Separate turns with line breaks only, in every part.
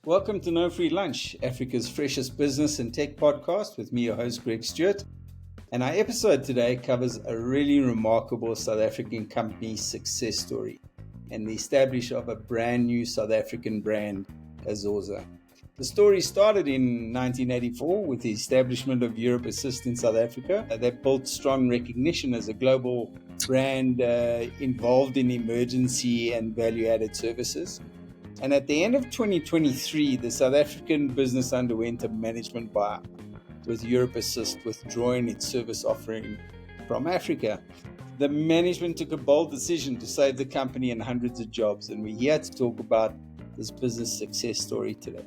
Welcome to No Free Lunch, Africa's freshest business and tech podcast with me, your host, Greg Stewart. And our episode today covers a really remarkable South African company's success story and the establishment of a brand new South African brand, Azoza. The story started in 1984 with the establishment of Europe Assist in South Africa. That built strong recognition as a global brand involved in emergency and value-added services. And at the end of 2023, the South African business underwent a management buyout, with Europe Assist withdrawing its service offering from Africa. The management took a bold decision to save the company and hundreds of jobs, and we're here to talk about this business success story today.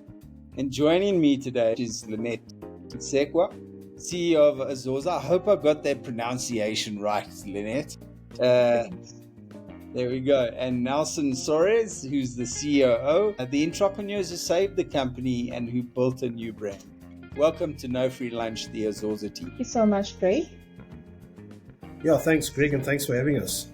And joining me today is Lynette and Mutsekwa, CEO of Azoza. I hope I got that pronunciation right, Lynette. There we go. And Nelson Soares, who's the COO, the entrepreneurs who saved the company and who built a new brand. Welcome to No Free Lunch, the Azoza team.
Thank you so much, Greg.
Yeah, thanks, Greg, and thanks for having us.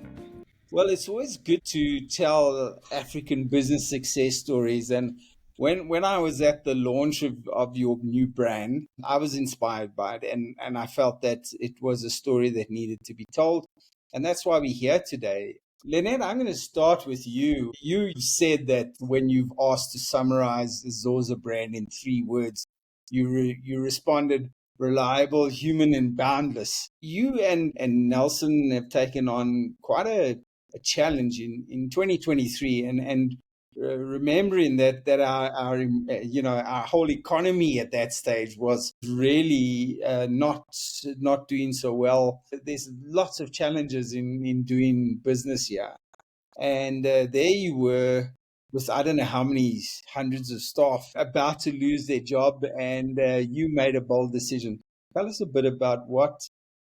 Well, it's always good to tell African business success stories. And when I was at the launch of your new brand, I was inspired by it. And I felt that it was a story that needed to be told. And that's why we're here today. Lynette, I'm going to start with you. You said that when you've asked to summarize the Azoza brand in 3 words, you responded reliable, human, and boundless. You and Nelson have taken on quite a challenge in 2023, and remembering that our whole economy at that stage was really not doing so well. There's lots of challenges in doing business here, and there you were with I don't know how many hundreds of staff about to lose their job, and you made a bold decision. Tell us a bit about what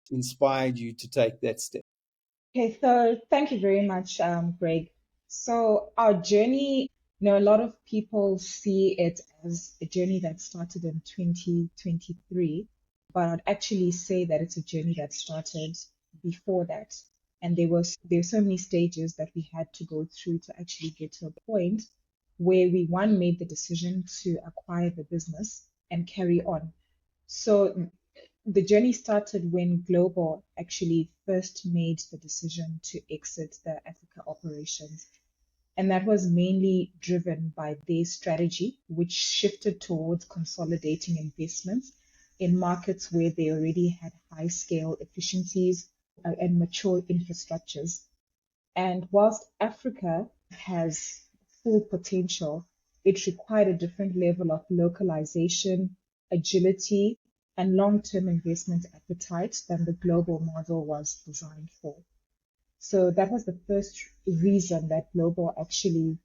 inspired you to take that step.
Okay, so thank you very much, Greg. So our journey, a lot of people see it as a journey that started in 2023, but I'd actually say that it's a journey that started before that. And there were so many stages that we had to go through to actually get to a point where we, one, made the decision to acquire the business and carry on. So the journey started when Global actually first made the decision to exit the Africa operations. And that was mainly driven by their strategy, which shifted towards consolidating investments in markets where they already had high scale efficiencies and mature infrastructures. And whilst Africa has full potential, it required a different level of localization, agility, and long-term investment appetite than the global model was designed for. So that was the first reason that Global actually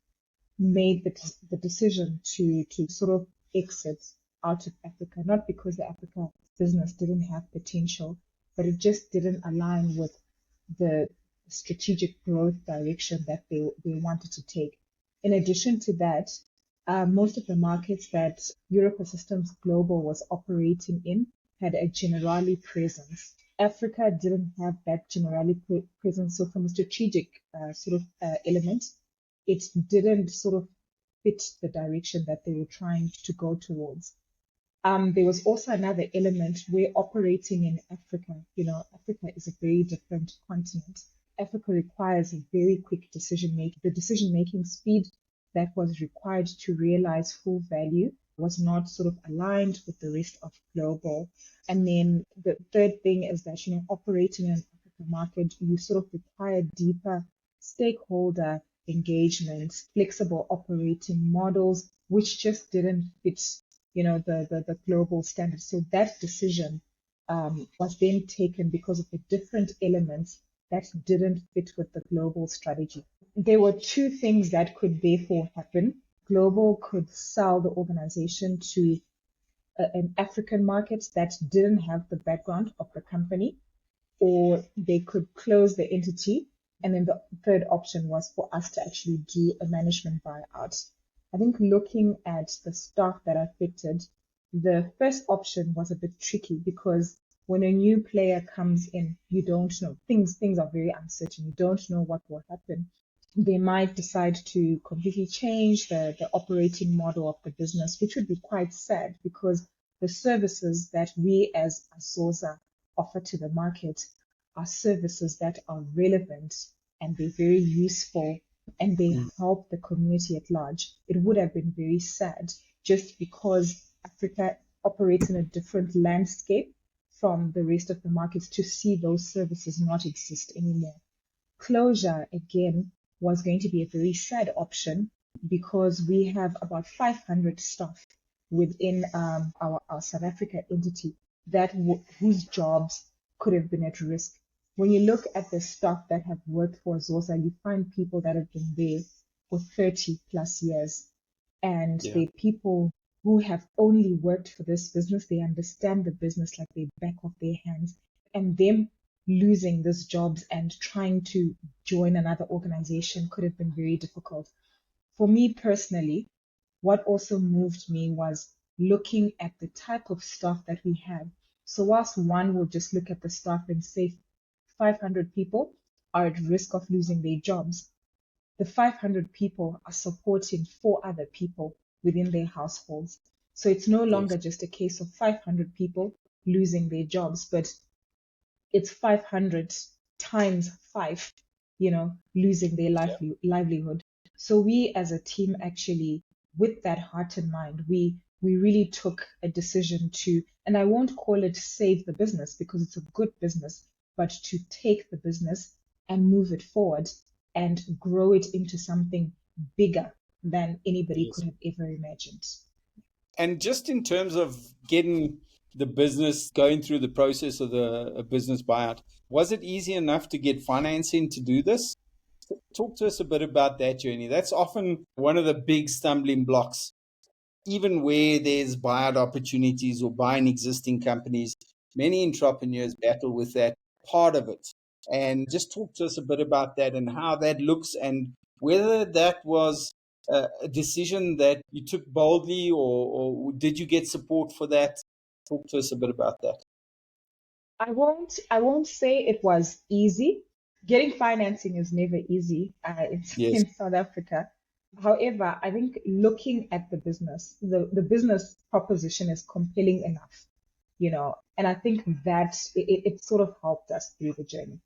made the decision to sort of exit out of Africa, not because the Africa business didn't have potential, but it just didn't align with the strategic growth direction that they wanted to take. In addition to that, most of the markets that Europe Systems Global was operating in had a Generali presence. Africa didn't have that Generali presence, so from a strategic element, it didn't sort of fit the direction that they were trying to go towards. There was also another element where operating in Africa, Africa is a very different continent. Africa requires a very quick decision-making. The decision-making speed that was required to realize full value was not sort of aligned with the rest of Global. And then the third thing is that, operating in an African market, you sort of require deeper stakeholder engagement, flexible operating models, which just didn't fit, the global standards. So that decision was then taken because of the different elements that didn't fit with the global strategy. There were 2 things that could therefore happen. Global could sell the organization to an African market that didn't have the background of the company, or they could close the entity. And then the third option was for us to actually do a management buyout. I think looking at the staff that are affected, the first option was a bit tricky because when a new player comes in, you don't know. Things are very uncertain. You don't know what will happen. They might decide to completely change the operating model of the business, which would be quite sad because the services that we as Azoza offer to the market are services that are relevant and they're very useful and they help the community at large. It would have been very sad just because Africa operates in a different landscape from the rest of the markets to see those services not exist anymore. Closure, again, was going to be a very sad option because we have about 500 staff within our South Africa entity whose jobs could have been at risk. When you look at the staff that have worked for Azoza, you find people that have been there for 30 plus years. And they're people who have only worked for this business. They understand the business like the back of their hands. And them losing these jobs and trying to join another organization could have been very difficult. For me personally, what also moved me was looking at the type of staff that we have. So whilst one will just look at the staff and say 500 people are at risk of losing their jobs, the 500 people are supporting 4 other people within their households. So it's no longer just a case of 500 people losing their jobs, but it's 500 times 5, losing their livelihood. So we as a team actually, with that heart in mind, we really took a decision to, and I won't call it save the business because it's a good business, but to take the business and move it forward and grow it into something bigger than anybody could have ever imagined.
And just in terms of getting the business going through the process of a business buyout, was it easy enough to get financing to do this? Talk to us a bit about that journey. That's often one of the big stumbling blocks, even where there's buyout opportunities or buying existing companies. Many entrepreneurs battle with that part of it. And just talk to us a bit about that and how that looks and whether that was a decision that you took boldly or did you get support for that? Talk to us a bit about that.
I won't say it was easy. Getting financing is never easy in South Africa. However, I think looking at the business, the business proposition is compelling enough, and I think that it sort of helped us through the journey.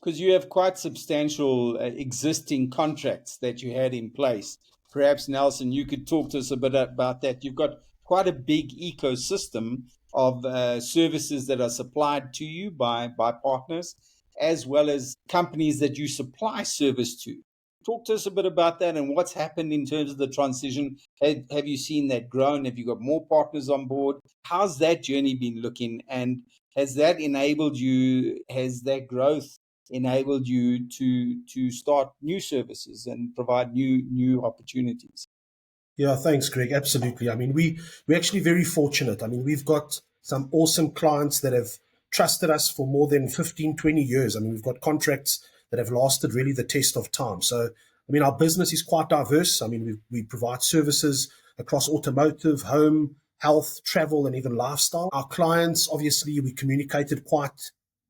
Because you have quite substantial existing contracts that you had in place. Perhaps, Nelson, you could talk to us a bit about that. You've got quite a big ecosystem of services that are supplied to you by partners, as well as companies that you supply service to. Talk to us a bit about that and what's happened in terms of the transition. Have you seen that grown? Have you got more partners on board? How's that journey been looking? And has that enabled you, has that growth enabled you to start new services and provide new opportunities?
Yeah, thanks, Greg. Absolutely. I mean, we're actually very fortunate. I mean, we've got some awesome clients that have trusted us for more than 15, 20 years. I mean, we've got contracts that have lasted really the test of time. So, I mean, our business is quite diverse. I mean, we provide services across automotive, home, health, travel, and even lifestyle. Our clients, obviously, we communicated quite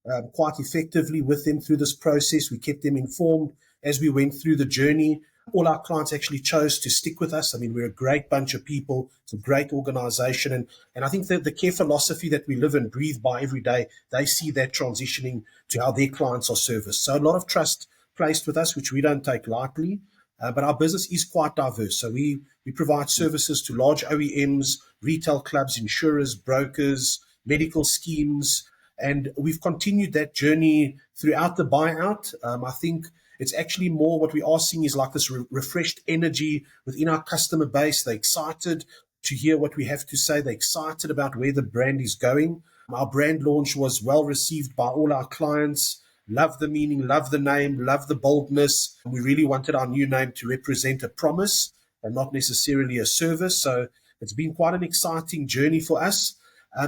effectively with them through this process. We kept them informed as we went through the journey. All our clients actually chose to stick with us. I mean, we're a great bunch of people. It's a great organization. And I think that the care philosophy that we live and breathe by every day, they see that transitioning to how their clients are serviced. So a lot of trust placed with us, which we don't take lightly. But our business is quite diverse. So we provide services to large OEMs, retail clubs, insurers, brokers, medical schemes. And we've continued that journey throughout the buyout. I think it's actually more what we are seeing is like this refreshed energy within our customer base. They're excited to hear what we have to say. They're excited about where the brand is going. Our brand launch was well received by all our clients. Love the meaning, love the name, love the boldness. We really wanted our new name to represent a promise and not necessarily a service. So it's been quite an exciting journey for us.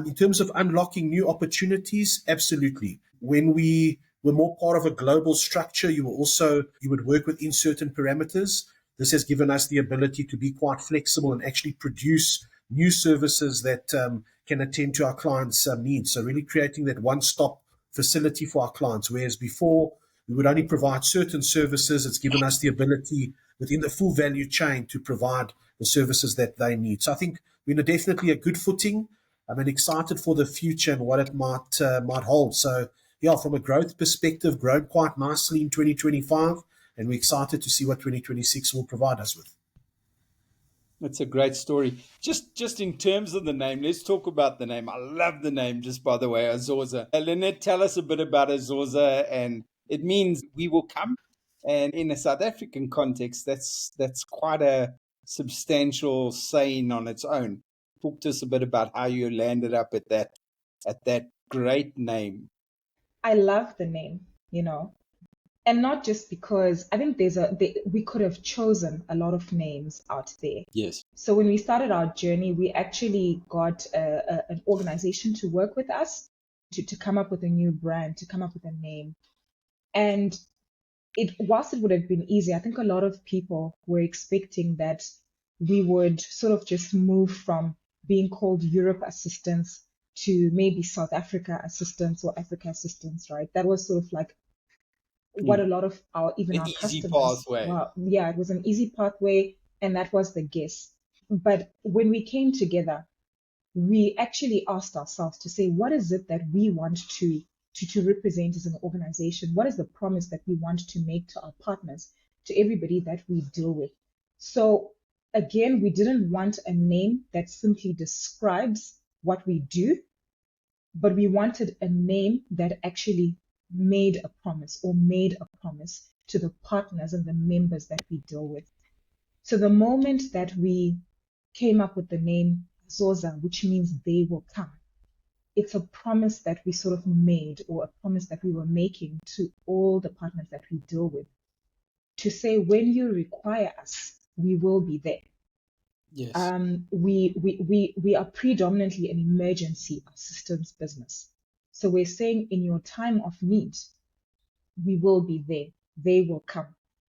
In terms of unlocking new opportunities, absolutely. When we were more part of a global structure, you would work within certain parameters. This has given us the ability to be quite flexible and actually produce new services that can attend to our clients' needs. So really creating that one-stop facility for our clients. Whereas before, we would only provide certain services. It's given us the ability within the full value chain to provide the services that they need. So I think we're in definitely a good footing. I'm excited for the future and what it might hold. So yeah, from a growth perspective, grown quite nicely in 2025, and we're excited to see what 2026 will provide us with.
That's a great story. Just in terms of the name, let's talk about the name. I love the name, just by the way, Azoza. Lynette, tell us a bit about Azoza, and it means we will come. And in a South African context, that's quite a substantial saying on its own. Talk to us a bit about how you landed up at that great name.
I love the name, you know, and not just because I think we could have chosen a lot of names out there.
Yes.
So when we started our journey, we actually got an organization to work with us to come up with a new brand, to come up with a name. And whilst it would have been easy, I think a lot of people were expecting that we would sort of just move from being called Europe Assistance to maybe South Africa Assistance or Africa Assistance, right? That was sort of like what a lot of our
easy
customers.
pathway.
Well, yeah, it was an easy pathway, and that was the guess. But when we came together, we actually asked ourselves to say, what is it that we want to represent as an organization? What is the promise that we want to make to our partners, to everybody that we deal with? So again, we didn't want a name that simply describes what we do, but we wanted a name that actually made a promise to the partners and the members that we deal with. So the moment that we came up with the name Azoza, which means they will come, it's a promise that we sort of made, or a promise that we were making to all the partners that we deal with, to say, when you require us, we will be there.
Yes.
We are predominantly an emergency assistance business. So we're saying, in your time of need, we will be there. They will come.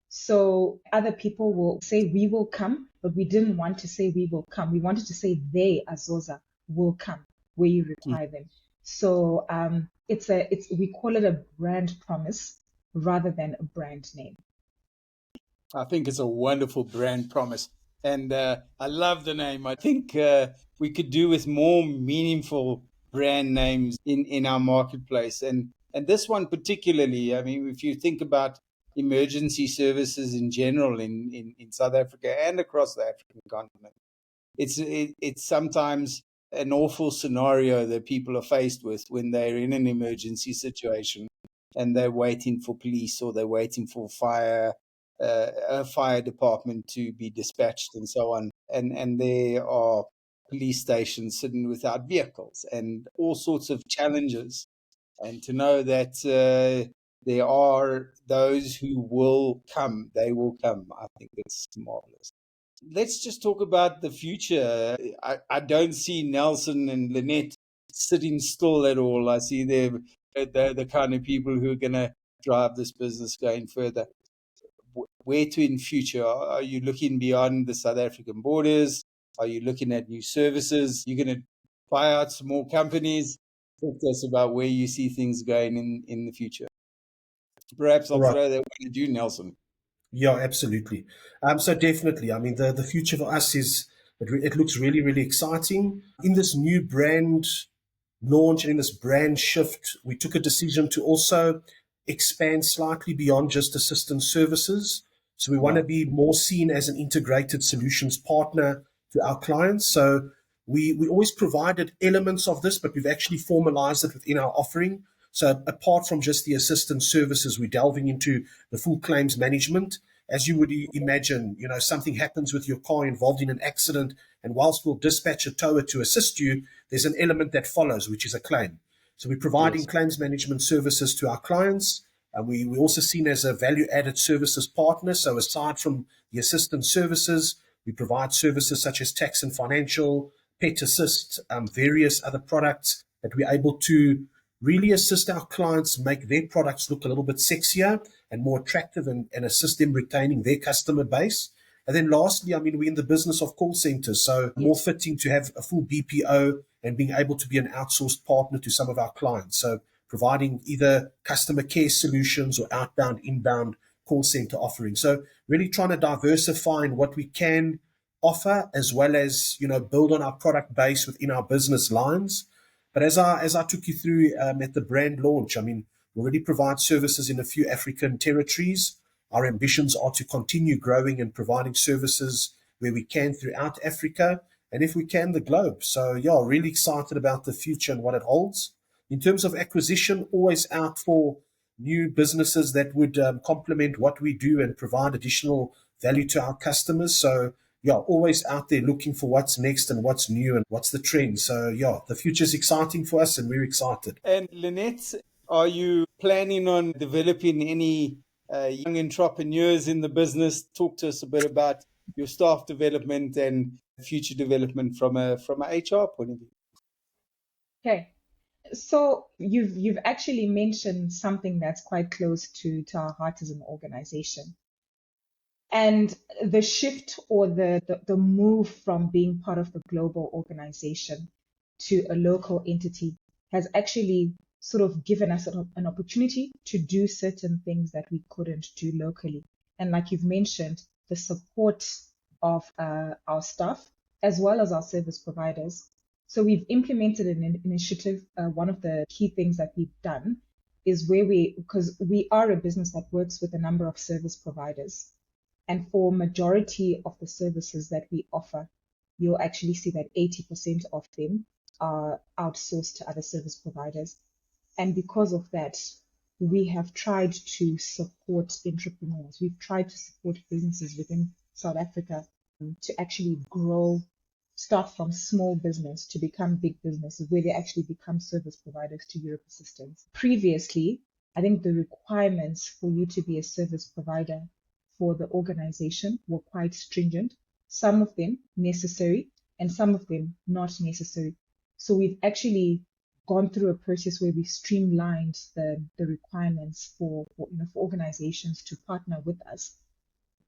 So other people will say we will come, but we didn't want to say we will come. We wanted to say they, Azoza, will come where you require them. So we call it a brand promise rather than a brand name.
I think it's a wonderful brand promise. And I love the name. I think we could do with more meaningful brand names in our marketplace. And this one particularly, I mean, if you think about emergency services in general in South Africa and across the African continent, it's sometimes an awful scenario that people are faced with when they're in an emergency situation and they're waiting for police, or they're waiting for a fire department to be dispatched and so on. And there are police stations sitting without vehicles and all sorts of challenges. And to know that there are those who will come, they will come, I think it's marvelous. Let's just talk about the future. I don't see Nelson and Lynette sitting still at all. I see they're the kind of people who are going to drive this business going further. Where to in future? Are you looking beyond the South African borders? Are you looking at new services? You're going to buy out some more companies? Talk to us about where you see things going in the future. Perhaps I'll throw that one at you, Nelson.
Yeah, absolutely. So definitely, I mean, the future for us it looks really, really exciting. In this new brand launch and in this brand shift, we took a decision to also expand slightly beyond just assistance services. So we want to be more seen as an integrated solutions partner to our clients. So we always provided elements of this, but we've actually formalized it within our offering. So apart from just the assistance services, we're delving into the full claims management. As you would imagine, something happens with your car, involved in an accident, and whilst we'll dispatch a tower to assist you, there's an element that follows, which is a claim. So we're providing claims management services to our clients. We're also seen as a value-added services partner. So aside from the assistance services, we provide services such as tax and financial, pet assist, various other products that we're able to really assist our clients make their products look a little bit sexier and more attractive, and assist them retaining their customer base. And then lastly, I mean, we're in the business of call centers, so more fitting to have a full BPO and being able to be an outsourced partner to some of our clients. So providing either customer care solutions or outbound, inbound call center offerings. So really trying to diversify in what we can offer, as well as, build on our product base within our business lines. But as I took you through at the brand launch, I mean, we already provide services in a few African territories. Our ambitions are to continue growing and providing services where we can throughout Africa, and if we can, the globe. So yeah, really excited about the future and what it holds. In terms of acquisition, always out for new businesses that would complement what we do and provide additional value to our customers. So yeah, always out there looking for what's next and what's new and what's the trend. So yeah, the future is exciting for us and we're excited.
And Lynette, are you planning on developing any young entrepreneurs in the business? Talk to us a bit about your staff development and future development from a HR point of view.
Okay. So you've actually mentioned something that's quite close to our heart as an organization. And the shift or the move from being part of the global organization to a local entity has actually sort of given us an opportunity to do certain things that we couldn't do locally. And like you've mentioned, the support of our staff as well as our service providers. So we've implemented an initiative. One of the key things that we've done is because we are a business that works with a number of service providers. And for majority of the services that we offer, you'll actually see that 80% of them are outsourced to other service providers. And because of that, we have tried to support entrepreneurs. We've tried to support businesses within South Africa to actually grow, start from small business to become big businesses where they actually become service providers to Europe Assistance. Previously, I think the requirements for you to be a service provider for the organization were quite stringent, some of them necessary and some of them not necessary. So we've actually gone through a process where we've streamlined the requirements for organizations to partner with us.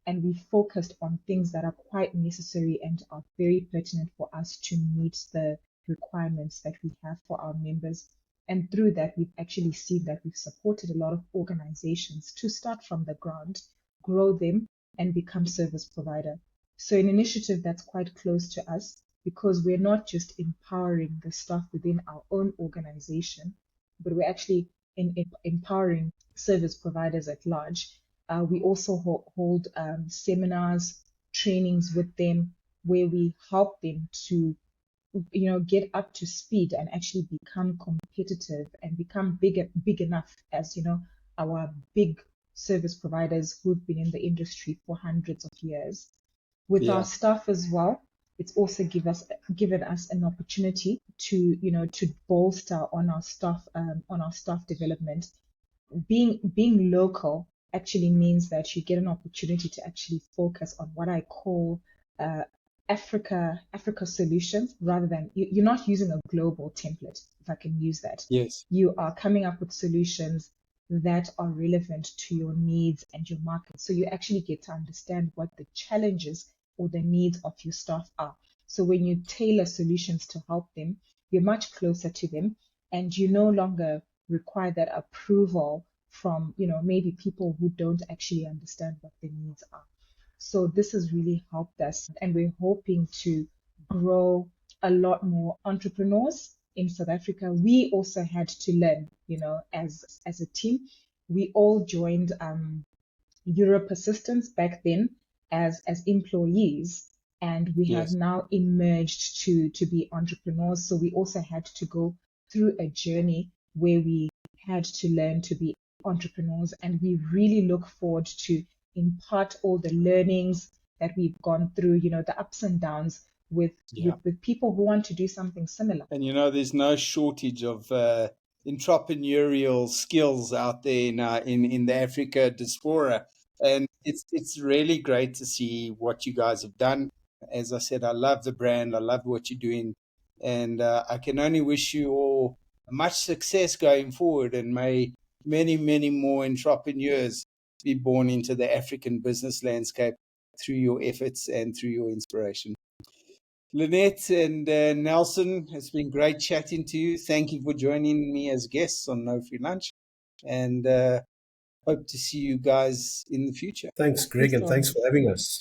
And we focused on things that are quite necessary and are very pertinent for us to meet the requirements that we have for our members. And through that, we've actually seen that we've supported a lot of organizations to start from the ground, grow them, and become service provider. So an initiative that's quite close to us, because we're not just empowering the staff within our own organization, but we're actually empowering service providers at large. We also hold seminars, trainings with them, where we help them to get up to speed and actually become competitive and become big enough as our big service providers who've been in the industry for hundreds of years. With our staff as well, it's also given us an opportunity to bolster on our staff development. Being local actually means that you get an opportunity to actually focus on what I call Africa solutions, rather than you're not using a global template, if I can use that.
Yes.
You are coming up with solutions that are relevant to your needs and your market. So you actually get to understand what the challenges or the needs of your staff are. So when you tailor solutions to help them, you're much closer to them, and you no longer require that approval from maybe people who don't actually understand what their needs are. So this has really helped us, and we're hoping to grow a lot more entrepreneurs in South Africa. We also had to learn, as a team. We all joined Europe Assistance back then as employees, and we have now emerged to be entrepreneurs. So we also had to go through a journey where we had to learn to be entrepreneurs, and we really look forward to impart all the learnings that we've gone through, the ups and downs with people who want to do something similar.
And there's no shortage of entrepreneurial skills out there in the Africa diaspora, and it's really great to see what you guys have done. As I said, I love the brand, I love what you're doing, and I can only wish you all much success going forward, and may many, many more entrepreneurs be born into the African business landscape through your efforts and through your inspiration. Lynette and Nelson, it's been great chatting to you. Thank you for joining me as guests on No Free Lunch, and hope to see you guys in the future.
Thanks,
Thank you
Greg, and
so
thanks
much.
for having us.